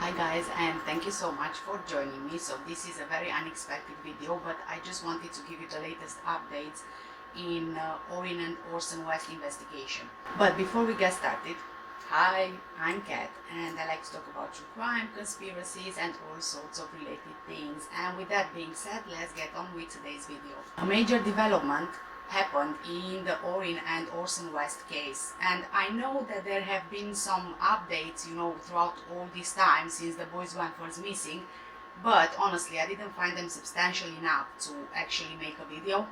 Hi guys, and thank you so much for joining me. So this is a very unexpected video, but I just wanted to give you the latest updates in Orrin and Orson West investigation. But before we get started, hi, I'm Kat and I like to talk about true crime, conspiracies and all sorts of related things. And with that being said, let's get on with today's video. A major development happened in the Orrin and Orson West case, and I know that there have been some updates, throughout all this time since the boys went first missing, but honestly I didn't find them substantial enough to actually make a video.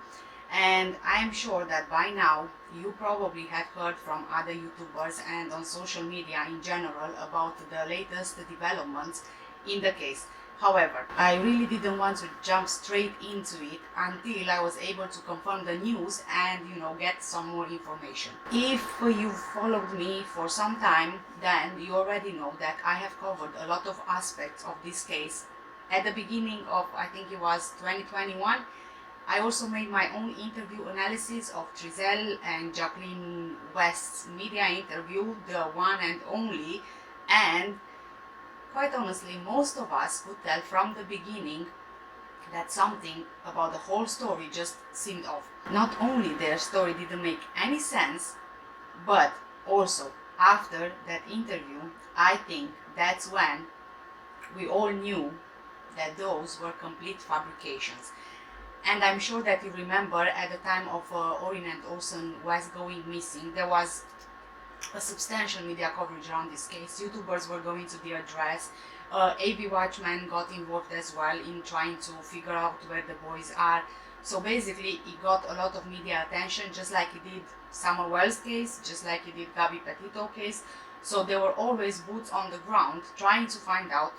And I'm sure that by now you probably have heard from other YouTubers and on social media in general about the latest developments in the case. However, I really didn't want to jump straight into it until I was able to confirm the news and, get some more information. If you've followed me for some time, then you already know that I have covered a lot of aspects of this case. At the beginning of, I think it was 2021, I also made my own interview analysis of Cincere and Jacqueline West's media interview, the one and only, and quite honestly, most of us could tell from the beginning that something about the whole story just seemed off. Not only their story didn't make any sense, but also after that interview, I think that's when we all knew that those were complete fabrications. And I'm sure that you remember at the time of Orrin and Orson West going missing, there was a substantial media coverage around this case. YouTubers were going to the address. AB Watchman got involved as well in trying to figure out where the boys are. So basically, it got a lot of media attention, just like it did Summer Wells case, just like it did Gabby Petito case. So there were always boots on the ground trying to find out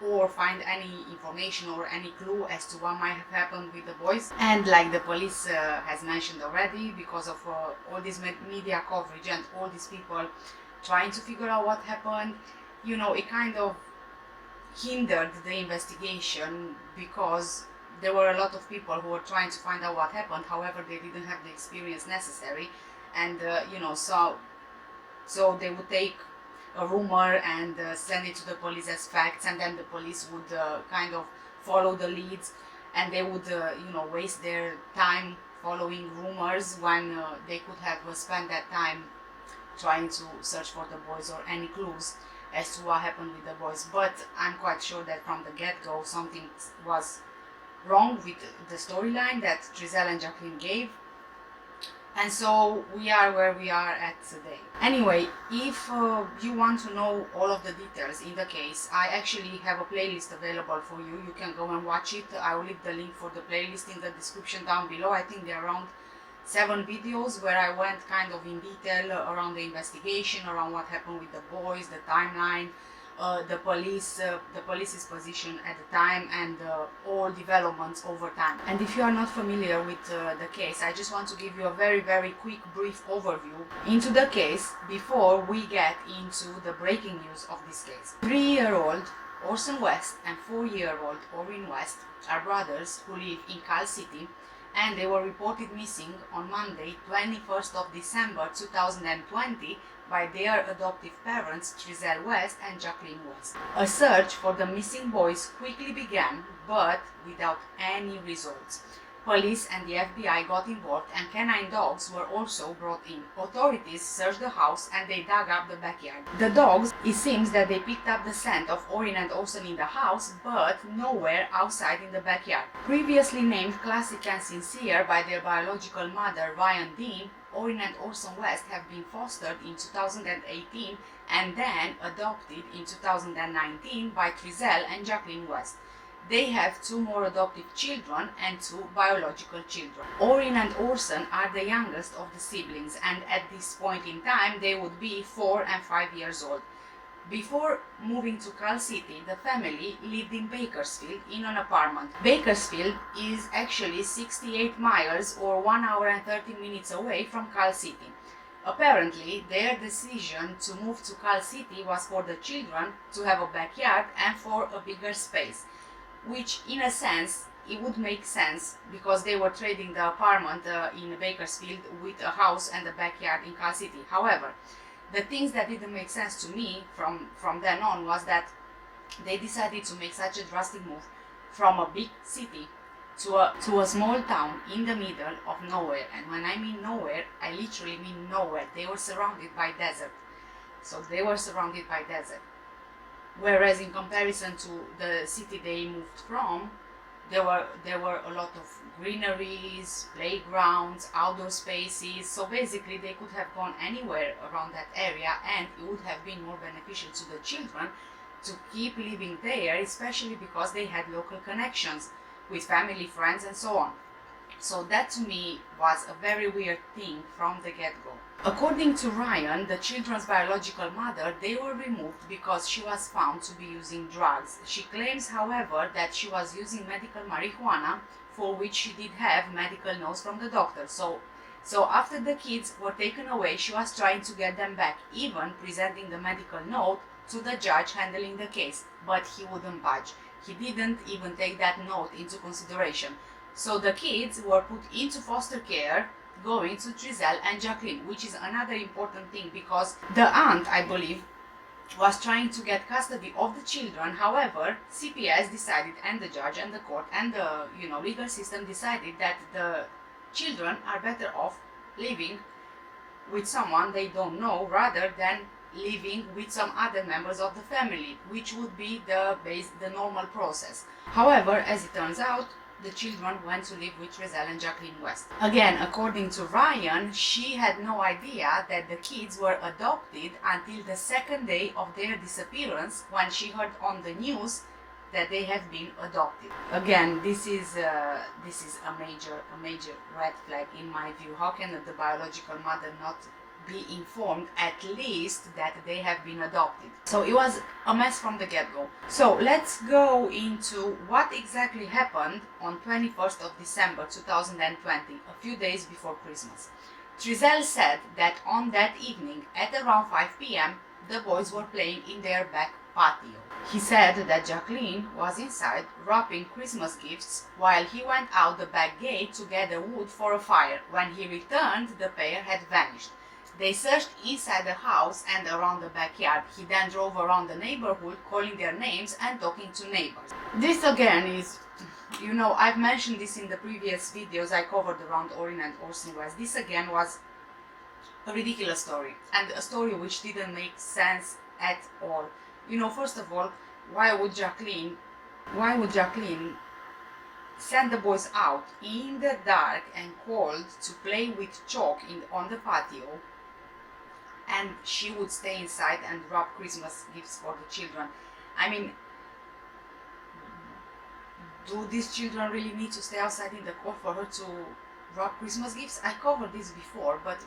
or find any information or any clue as to what might have happened with the boys. And like the police has mentioned already, because of all this media coverage and all these people trying to figure out what happened, it kind of hindered the investigation, because there were a lot of people who were trying to find out what happened. However, they didn't have the experience necessary, and so they would take a rumor and send it to the police as facts, and then the police would kind of follow the leads, and they would waste their time following rumors when they could have spent that time trying to search for the boys or any clues as to what happened with the boys. But I'm quite sure that from the get-go something was wrong with the storyline that Cincere and Jacqueline gave. And so we are where we are at today. Anyway, if you want to know all of the details in the case, I actually have a playlist available for you. You can go and watch it. I will leave the link for the playlist in the description down below. I think there are around 7 videos where I went kind of in detail around the investigation, around what happened with the boys, the timeline, the police's position at the time, and all developments over time. And if you are not familiar with the case, I just want to give you a very, very quick brief overview into the case before we get into the breaking news of this case. 3-year-old Orson West and 4-year-old Orrin West are brothers who live in Cal City, and they were reported missing on Monday, 21st of December 2020 by their adoptive parents, Cincere West and Jacqueline West. A search for the missing boys quickly began, but without any results. Police and the FBI got involved, and canine dogs were also brought in. Authorities searched the house and they dug up the backyard. The dogs, it seems that they picked up the scent of Orrin and Orson in the house, but nowhere outside in the backyard. Previously named Classic and Cincere by their biological mother, Ryan Dean, Orrin and Orson West have been fostered in 2018 and then adopted in 2019 by Cincere and Jacqueline West. They have 2 more adoptive children and 2 biological children. Orrin and Orson are the youngest of the siblings, and at this point in time they would be 4 and 5 years old. Before moving to Cal City, the family lived in Bakersfield in an apartment. Bakersfield is actually 68 miles or 1 hour and 30 minutes away from Cal City. Apparently, their decision to move to Cal City was for the children to have a backyard and for a bigger space, which in a sense it would make sense, because they were trading the apartment in Bakersfield with a house and a backyard in Cal City. However, the things that didn't make sense to me from then on was that they decided to make such a drastic move from a big city to a small town in the middle of nowhere. And when I mean nowhere, I literally mean nowhere. They were surrounded by desert. So they were surrounded by desert. Whereas in comparison to the city they moved from, there were a lot of greeneries, playgrounds, outdoor spaces. So basically they could have gone anywhere around that area, and it would have been more beneficial to the children to keep living there, especially because they had local connections with family, friends, and so on. So that to me was a very weird thing from the get-go. According to Ryan, the children's biological mother, they were removed because she was found to be using drugs. She claims, however, that she was using medical marijuana, for which she did have medical notes from the doctor. So after the kids were taken away, she was trying to get them back, even presenting the medical note to the judge handling the case, but he wouldn't budge. He didn't even take that note into consideration. So the kids were put into foster care, going to Trizelle and Jacqueline, which is another important thing, because the aunt, I believe, was trying to get custody of the children. However, CPS decided, and the judge and the court and the legal system decided that the children are better off living with someone they don't know rather than living with some other members of the family, which would be the normal process. However, as it turns out, the children went to live with Trizelle and Jacqueline West. Again, according to Ryan, she had no idea that the kids were adopted until the second day of their disappearance, when she heard on the news that they have been adopted. Again, this is a major red flag in my view. How can the biological mother not be informed at least that they have been adopted? So it was a mess from the get-go. So let's go into what exactly happened on 21st of December 2020, a few days before Christmas. Trizelle said that on that evening at around 5 p.m. the boys were playing in their back patio. He said that Jacqueline was inside wrapping Christmas gifts while he went out the back gate to gather wood for a fire. When he returned, the pair had vanished. They searched inside the house and around the backyard. He then drove around the neighborhood, calling their names and talking to neighbors. This again is, I've mentioned this in the previous videos I covered around Orrin and Orson West. This again was a ridiculous story, and a story which didn't make sense at all. First of all, why would Jacqueline send the boys out in the dark and cold to play with chalk on the patio, and she would stay inside and wrap Christmas gifts for the children? I mean, do these children really need to stay outside in the cold for her to wrap Christmas gifts? I covered this before, but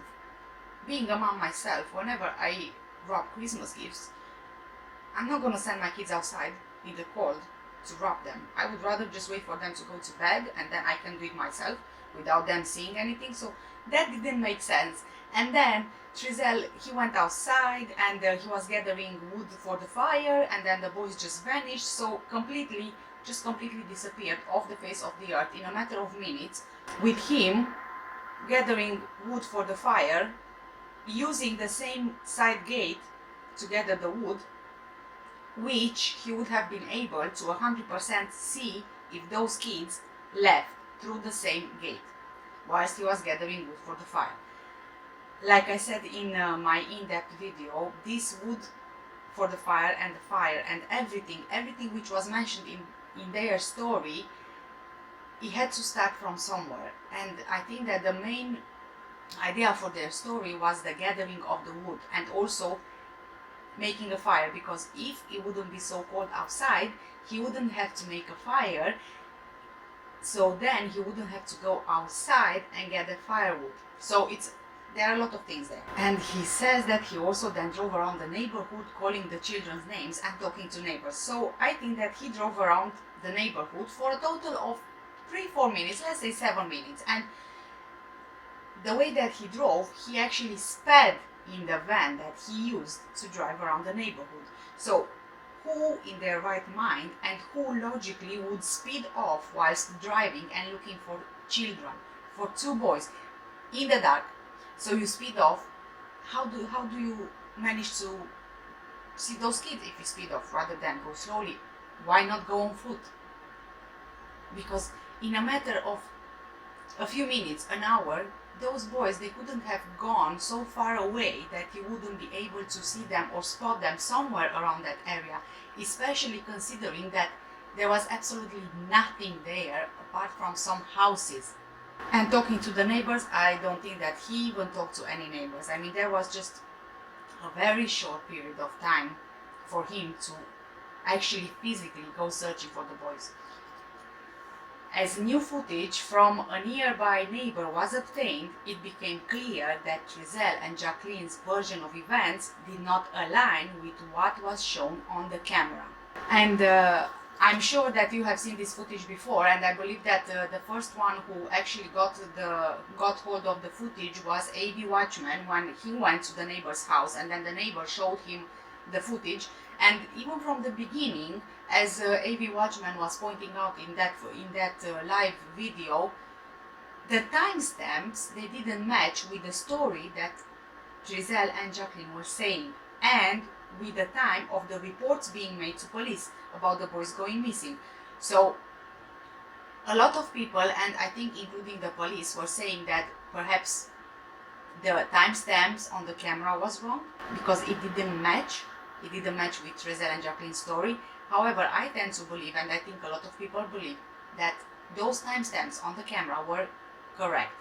being a mom myself, whenever I wrap Christmas gifts, I'm not gonna send my kids outside in the cold to wrap them. I would rather just wait for them to go to bed, and then I can do it myself without them seeing anything. So that didn't make sense. And then Trizelle, he went outside and he was gathering wood for the fire, and then the boys just vanished. So completely disappeared off the face of the earth in a matter of minutes, with him gathering wood for the fire, using the same side gate to gather the wood, which he would have been able to 100% see if those kids left through the same gate whilst he was gathering wood for the fire. Like I said in my in-depth video, this wood for the fire and everything which was mentioned in their story, it had to start from somewhere. And I think that the main idea for their story was the gathering of the wood, and also making a fire, because if it wouldn't be so cold outside, he wouldn't have to make a fire, so then he wouldn't have to go outside and gather firewood. So there are a lot of things there. And he says that he also then drove around the neighborhood, calling the children's names and talking to neighbors. So I think that he drove around the neighborhood for a total of 3-4 minutes, let's say 7 minutes. And the way that he drove, he actually sped in the van that he used to drive around the neighborhood. So who in their right mind and who logically would speed off whilst driving and looking for children, for 2 boys in the dark? So you speed off. How do you manage to see those kids if you speed off rather than go slowly. Why not go on foot? Because in a matter of a few minutes, an hour, those boys, they couldn't have gone so far away that you wouldn't be able to see them or spot them somewhere around that area, especially considering that there was absolutely nothing there apart from some houses. And talking to the neighbors, I don't think that he even talked to any neighbors. I mean, there was just a very short period of time for him to actually physically go searching for the boys. As new footage from a nearby neighbor was obtained, it became clear that Cincere and Jacqueline's version of events did not align with what was shown on the camera. And I'm sure that you have seen this footage before, and I believe that the first one who actually got hold of the footage was AV Watchman when he went to the neighbor's house, and then the neighbor showed him the footage. And even from the beginning, as AV Watchman was pointing out in that live video, the timestamps, they didn't match with the story that Cincere and Jacqueline were saying, and with the time of the reports being made to police about the boys going missing. So a lot of people, and I think including the police, were saying that perhaps the timestamps on the camera was wrong because it didn't match. It didn't match with Cincere and Jacqueline's story. However, I tend to believe, and I think a lot of people believe, that those timestamps on the camera were correct.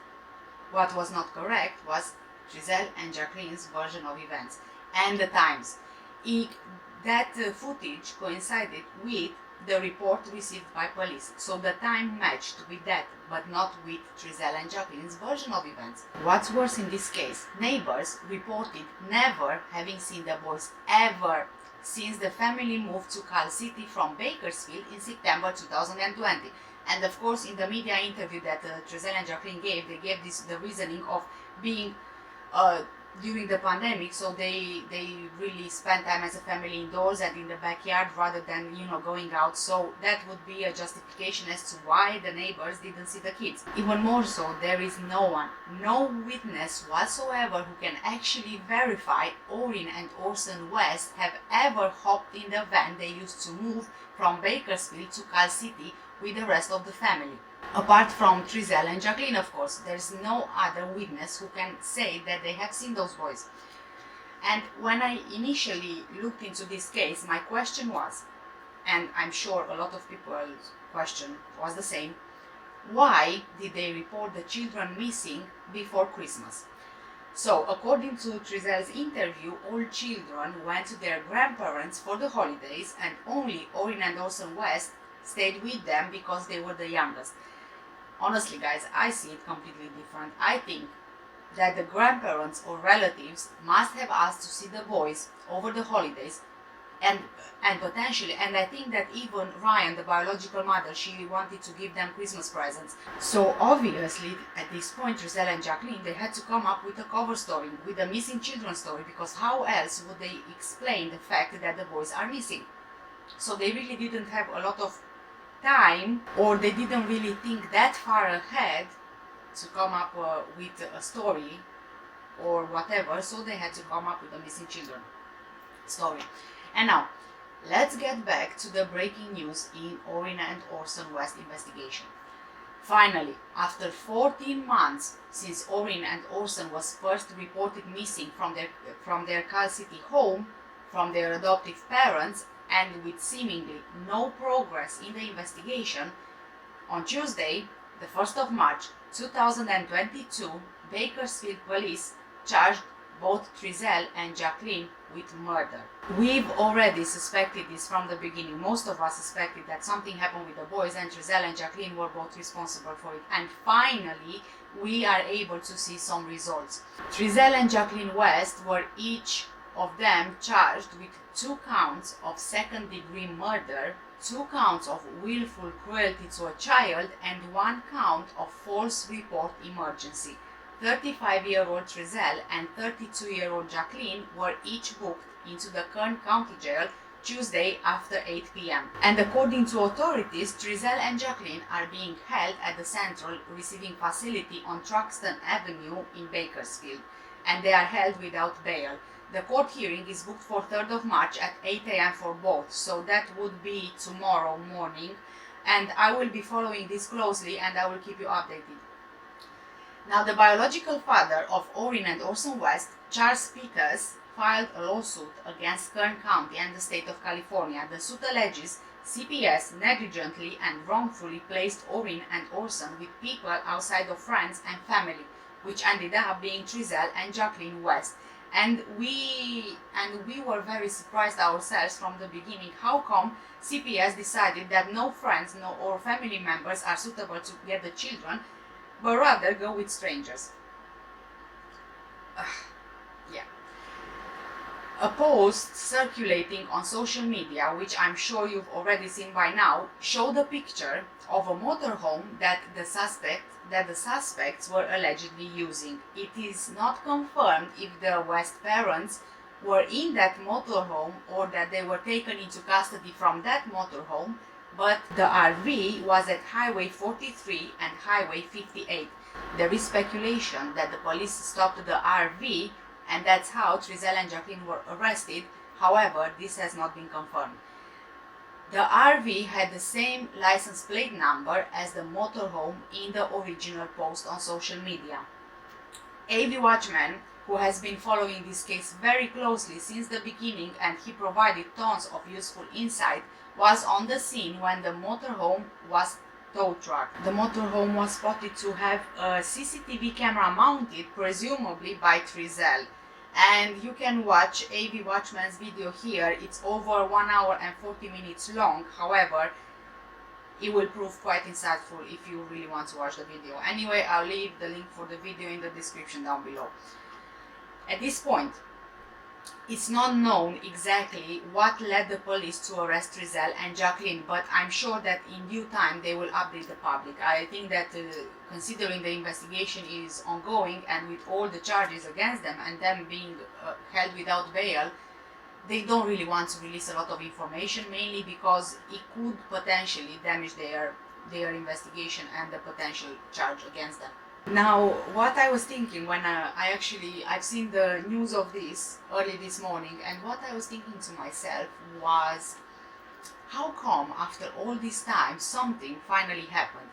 What was not correct was Cincere and Jacqueline's version of events and the times. That footage coincided with the report received by police, so the time matched with that, but not with Cincere and Jacqueline's version of events. What's worse in this case, neighbors reported never having seen the boys ever since the family moved to Cal City from Bakersfield in September 2020. And of course, in the media interview that Cincere and Jacqueline gave, they gave the reasoning of being during the pandemic, so they really spent time as a family indoors and in the backyard rather than, going out. So that would be a justification as to why the neighbors didn't see the kids. Even more so, there is no witness whatsoever who can actually verify Orrin and Orson West have ever hopped in the van they used to move from Bakersfield to Cal City with the rest of the family. Apart from Cincere and Jacqueline, of course, there's no other witness who can say that they have seen those boys. And when I initially looked into this case, my question was, and I'm sure a lot of people's question was the same, why did they report the children missing before Christmas? So, according to Cincere's interview, all children went to their grandparents for the holidays, and only Orrin and Orson West stayed with them because they were the youngest. Honestly, guys, I see it completely different. I think that the grandparents or relatives must have asked to see the boys over the holidays, and potentially, and I think that even Ryan, the biological mother, she wanted to give them Christmas presents. So obviously, at this point, Cincere and Jacqueline, they had to come up with a cover story, with a missing children story, because how else would they explain the fact that the boys are missing? So they really didn't have a lot of time, or they didn't really think that far ahead to come up with a story or whatever, so they had to come up with a missing children story. And now, let's get back to the breaking news in Orrin and Orson West investigation. Finally, after 14 months since Orrin and Orson was first reported missing from their Cal City home, from their adoptive parents, and with seemingly no progress in the investigation, on Tuesday, the 1st of March 2022, Bakersfield police charged both Cincere and Jacqueline with murder. We've already suspected this from the beginning. Most of us suspected that something happened with the boys, and Cincere and Jacqueline were both responsible for it. And finally, we are able to see some results. Cincere and Jacqueline West were each of them charged with 2 counts of second-degree murder, 2 counts of willful cruelty to a child, and 1 count of false report emergency. 35-year-old Cincere and 32-year-old Jacqueline were each booked into the Kern County Jail Tuesday after 8 p.m. And according to authorities, Cincere and Jacqueline are being held at the Central Receiving Facility on Truxton Avenue in Bakersfield, and they are held without bail. The court hearing is booked for 3rd of March at 8 a.m. for both, so that would be tomorrow morning, and I will be following this closely and I will keep you updated. Now, the biological father of Orrin and Orson West, Charles Peters, filed a lawsuit against Kern County and the state of California. The suit alleges CPS negligently and wrongfully placed Orrin and Orson with people outside of friends and family, which ended up being Cincere and Jacqueline West. And we were very surprised ourselves from the beginning. How come CPS decided that no friends or family members are suitable to get the children, but rather go with strangers? Yeah. A post circulating on social media, which I'm sure you've already seen by now, showed a picture of a motorhome that the suspects were allegedly using. It is not confirmed if the West parents were in that motorhome or that they were taken into custody from that motorhome, but the RV was at Highway 43 and Highway 58. There is speculation that the police stopped the RV and that's how Cincere and Jacqueline were arrested. However, this has not been confirmed. The RV had the same license plate number as the motorhome in the original post on social media. AV Watchman, who has been following this case very closely since the beginning, and he provided tons of useful insight, was on the scene when the motorhome was tow truck. The motorhome was spotted to have a CCTV camera mounted, presumably by Cincere. And you can watch AV Watchman's video here. It's over 1 hour and 40 minutes long. However, it will prove quite insightful if you really want to watch the video. Anyway, I'll leave the link for the video in the description down below. At this point, it's not known exactly what led the police to arrest Cincere and Jacqueline, but I'm sure that in due time they will update the public. I think that considering the investigation is ongoing and with all the charges against them and them being held without bail, they don't really want to release a lot of information, mainly because it could potentially damage their investigation and the potential charge against them. Now, what I was thinking when I've seen the news of this early this morning, and what I was thinking to myself was, how come after all this time something finally happened?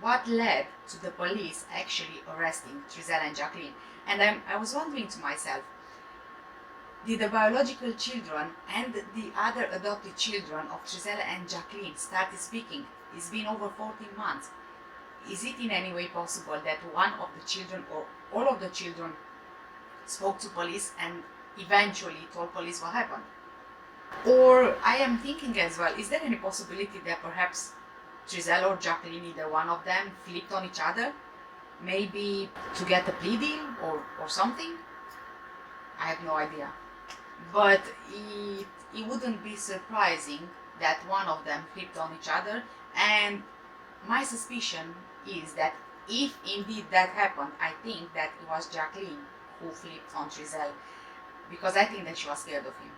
What led to the police actually arresting Cincere and Jacqueline? And I was wondering to myself, did the biological children and the other adopted children of Cincere and Jacqueline start speaking? It's been over 14 months. Is it in any way possible that one of the children or all of the children spoke to police and eventually told police what happened? Or I am thinking as well, is there any possibility that perhaps Cincere or Jacqueline, either one of them, flipped on each other? Maybe to get a plea deal or something? I have no idea. But it wouldn't be surprising that one of them flipped on each other, and my suspicion is that if indeed that happened, I think that it was Jacqueline who flipped on Cincere, because I think that she was scared of him.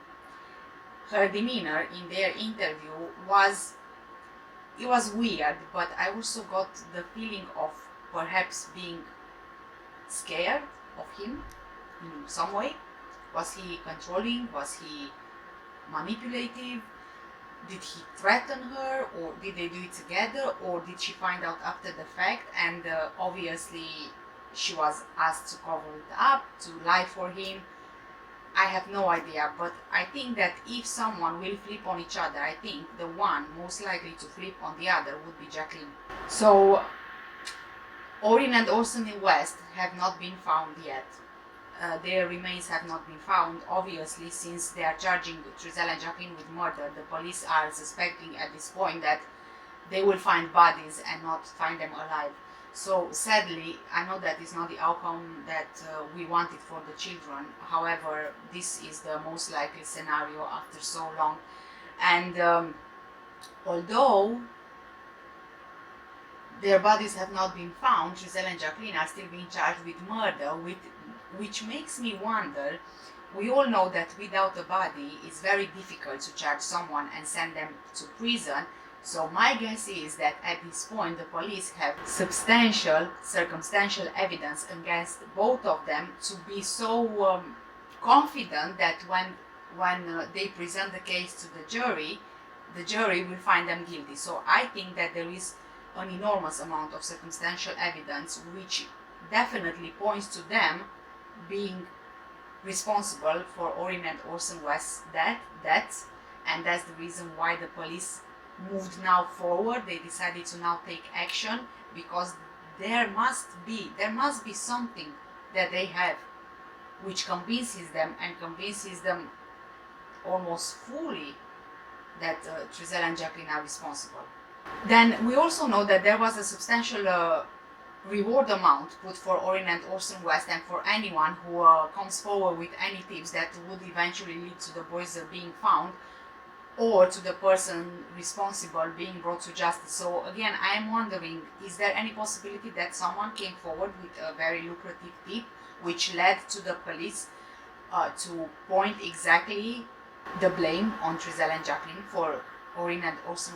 Her demeanor in their interview was weird, but I also got the feeling of perhaps being scared of him in some way. Was he controlling? Was he manipulative? Did he threaten her, or did they do it together, or did she find out after the fact and obviously she was asked to cover it up, to lie for him? I have no idea, but I think that if someone will flip on each other, I think the one most likely to flip on the other would be Jacqueline. So Orrin and Orson West have not been found yet. Their remains have not been found. Obviously, since they are charging Cincere and Jacqueline with murder, the police are suspecting at this point that they will find bodies and not find them alive. So sadly, I know that is not the outcome that we wanted for the children. However, this is the most likely scenario after so long. And although their bodies have not been found, Cincere and Jacqueline are still being charged with murder, which makes me wonder. We all know that without a body, it's very difficult to charge someone and send them to prison. So my guess is that at this point, the police have substantial circumstantial evidence against both of them to be so confident that when they present the case to the jury will find them guilty. So I think that there is an enormous amount of circumstantial evidence which definitely points to them being responsible for Orrin and Orson West's deaths, and that's the reason why the police moved now forward. They decided to now take action, because there must be something that they have which convinces them almost fully that Cincere and Jacqueline are responsible. Then we also know that there was a substantial reward amount put for Orrin and Orson West, and for anyone who comes forward with any tips that would eventually lead to the boys being found, or to the person responsible being brought to justice. So again, I am wondering, is there any possibility that someone came forward with a very lucrative tip which led to the police to point exactly the blame on Cincere and Jacqueline for Orrin and Orson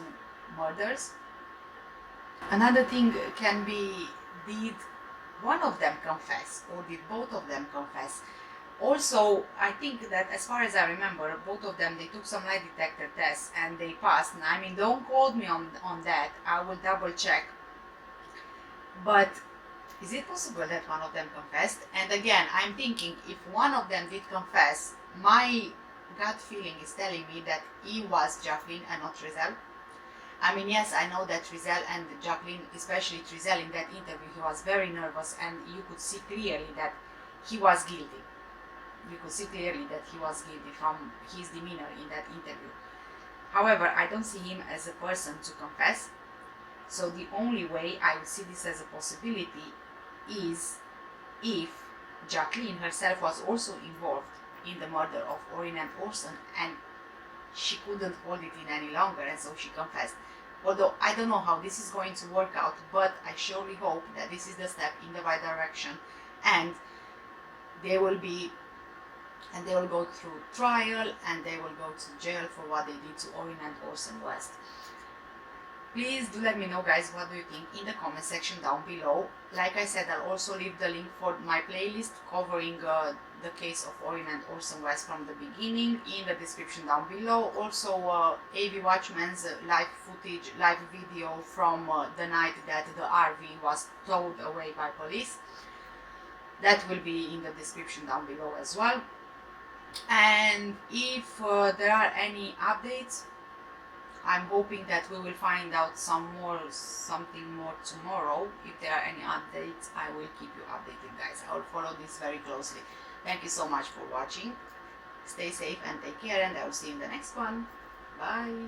murders? Another thing can be, did one of them confess, or did both of them confess? Also, I think that, as far as I remember, both of them, they took some lie detector tests and they passed. And I mean, don't quote me on that, I will double check. But is it possible that one of them confessed? And again, I'm thinking, if one of them did confess, my gut feeling is telling me that he was Jacqueline and not Cincere. I mean, yes, I know that Cincere and Jacqueline, especially Cincere, in that interview, he was very nervous, and you could see clearly that he was guilty. You could see clearly that he was guilty from his demeanor in that interview. However, I don't see him as a person to confess. So the only way I would see this as a possibility is if Jacqueline herself was also involved in the murder of Orrin and Orson, and she couldn't hold it in any longer, and so she confessed. Although I don't know how this is going to work out, but I surely hope that this is the step in the right direction, and they will go through trial, and they will go to jail for what they did to Orrin and Orson West. Please do let me know, guys, what do you think in the comment section down below. Like I said, I'll also leave the link for my playlist covering the case of Orrin and Orson West from the beginning in the description down below. Also, AV Watchman's live video from the night that the RV was towed away by police. That will be in the description down below as well. And if there are any updates, I'm hoping that we will find out something more tomorrow. If there are any updates, I will keep you updated, guys. I will follow this very closely. Thank you so much for watching. Stay safe and take care, and I will see you in the next one. Bye.